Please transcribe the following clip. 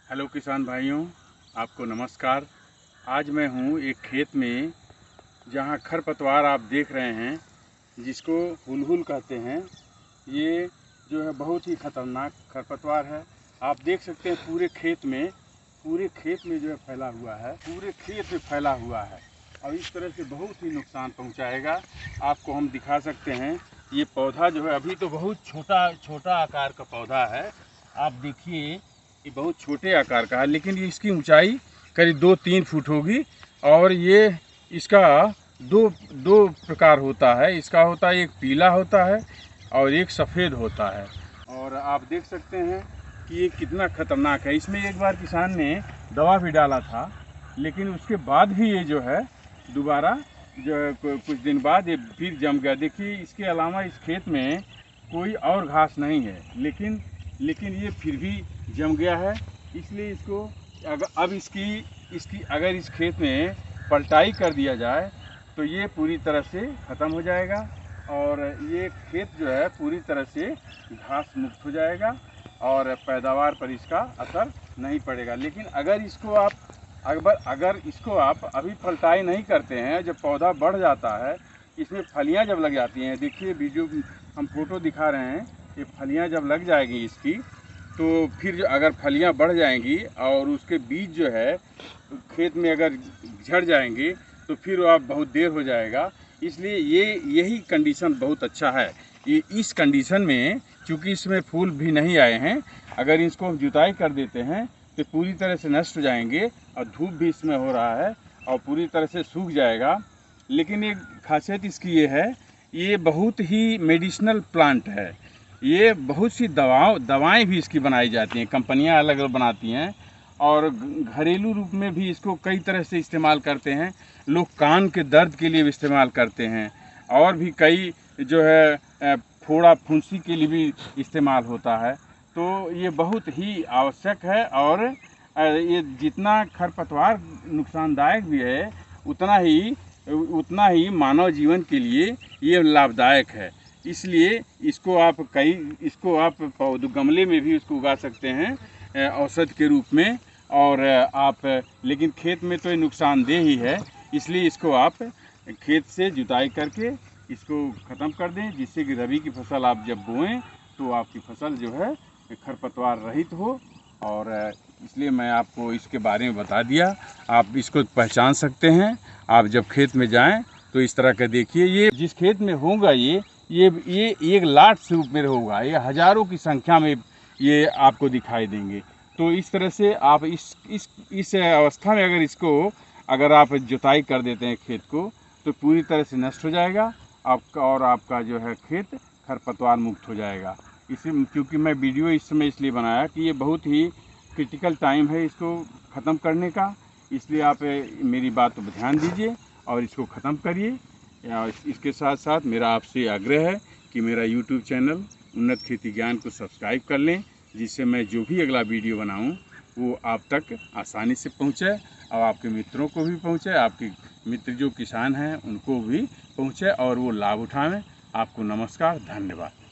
Hello किसान भाइयों, आपको नमस्कार। आज मैं हूँ एक खेत में जहाँ खरपतवार आप देख रहे हैं, जिसको हुलहुल कहते हैं। ये जो है बहुत ही ख़तरनाक खरपतवार है। आप देख सकते हैं पूरे खेत में जो है फैला हुआ है, पूरे खेत में फैला हुआ है और इस तरह से बहुत ही नुकसान पहुँचाएगा। आपको हम दिखा सकते हैं, ये पौधा जो है अभी तो बहुत छोटा आकार का पौधा है। आप देखिए, ये बहुत छोटे आकार का है, लेकिन ये इसकी ऊंचाई करीब 2-3 फुट होगी। और ये इसका दो दो प्रकार होता है। इसका होता है, एक पीला होता है और एक सफ़ेद होता है। और आप देख सकते हैं कि ये कितना ख़तरनाक है। इसमें एक बार किसान ने दवा भी डाला था, लेकिन उसके बाद भी ये जो है दोबारा जो कुछ दिन बाद ये फिर जम गया। देखिए, इसके अलावा इस खेत में कोई और घास नहीं है, लेकिन ये फिर भी जम गया है। इसलिए इसको अब इसकी अगर इस खेत में पलटाई कर दिया जाए तो ये पूरी तरह से ख़त्म हो जाएगा और ये खेत जो है पूरी तरह से घास मुक्त हो जाएगा और पैदावार पर इसका असर नहीं पड़ेगा। लेकिन अगर इसको आप अभी पलटाई नहीं करते हैं, जब पौधा बढ़ जाता है, इसमें फलियां जब लग जाती हैं, देखिए वीडियो हम फोटो दिखा रहे हैं, ये फलियां जब लग जाएगी इसकी, तो फिर अगर फलियां बढ़ जाएंगी और उसके बीज जो है खेत में अगर झड़ जाएंगे तो फिर आप बहुत देर हो जाएगा। इसलिए यही कंडीशन बहुत अच्छा है। ये इस कंडीशन में, चूँकि इसमें फूल भी नहीं आए हैं, अगर इसको हम जुताई कर देते हैं तो पूरी तरह से नष्ट हो जाएंगे और धूप भी इसमें हो रहा है और पूरी तरह से सूख जाएगा। लेकिन एक खासियत इसकी ये है, ये बहुत ही मेडिसिनल प्लांट है। ये बहुत सी दवाएं भी इसकी बनाई जाती हैं, कंपनियां अलग अलग बनाती हैं और घरेलू रूप में भी इसको कई तरह से इस्तेमाल करते हैं। लोग कान के दर्द के लिए भी इस्तेमाल करते हैं और भी कई जो है फोड़ा फुंसी के लिए भी इस्तेमाल होता है। तो ये बहुत ही आवश्यक है और ये जितना खरपतवार नुकसानदायक भी है, उतना ही मानव जीवन के लिए ये लाभदायक है। इसलिए इसको आप गमले में भी इसको उगा सकते हैं औषधि के रूप में। और लेकिन खेत में तो ये नुकसानदेह ही है, इसलिए इसको आप खेत से जुताई करके इसको ख़त्म कर दें, जिससे कि रबी की फसल आप जब बोएं तो आपकी फसल जो है खरपतवार रहित हो। और इसलिए मैं आपको इसके बारे में बता दिया। आप इसको पहचान सकते हैं। आप जब खेत में जाएं तो इस तरह का देखिए, ये जिस खेत में होगा ये एक लाट से ऊपर होगा, ये हज़ारों की संख्या में ये आपको दिखाई देंगे। तो इस तरह से आप इस अवस्था में अगर आप जुताई कर देते हैं खेत को, तो पूरी तरह से नष्ट हो जाएगा आपका जो है खेत खरपतवार मुक्त हो जाएगा। क्योंकि मैं वीडियो इस समय इसलिए बनाया कि ये बहुत ही क्रिटिकल टाइम है इसको ख़त्म करने का। इसलिए आप मेरी बात पर ध्यान दीजिए और इसको ख़त्म करिए। इसके साथ साथ मेरा आपसे आग्रह है कि मेरा YouTube चैनल उन्नत खेती ज्ञान को सब्सक्राइब कर लें, जिससे मैं जो भी अगला वीडियो बनाऊं वो आप तक आसानी से पहुंचे और आपके मित्रों को भी पहुंचे, आपके मित्र जो किसान हैं उनको भी पहुंचे और वो लाभ उठाएं। आपको नमस्कार, धन्यवाद।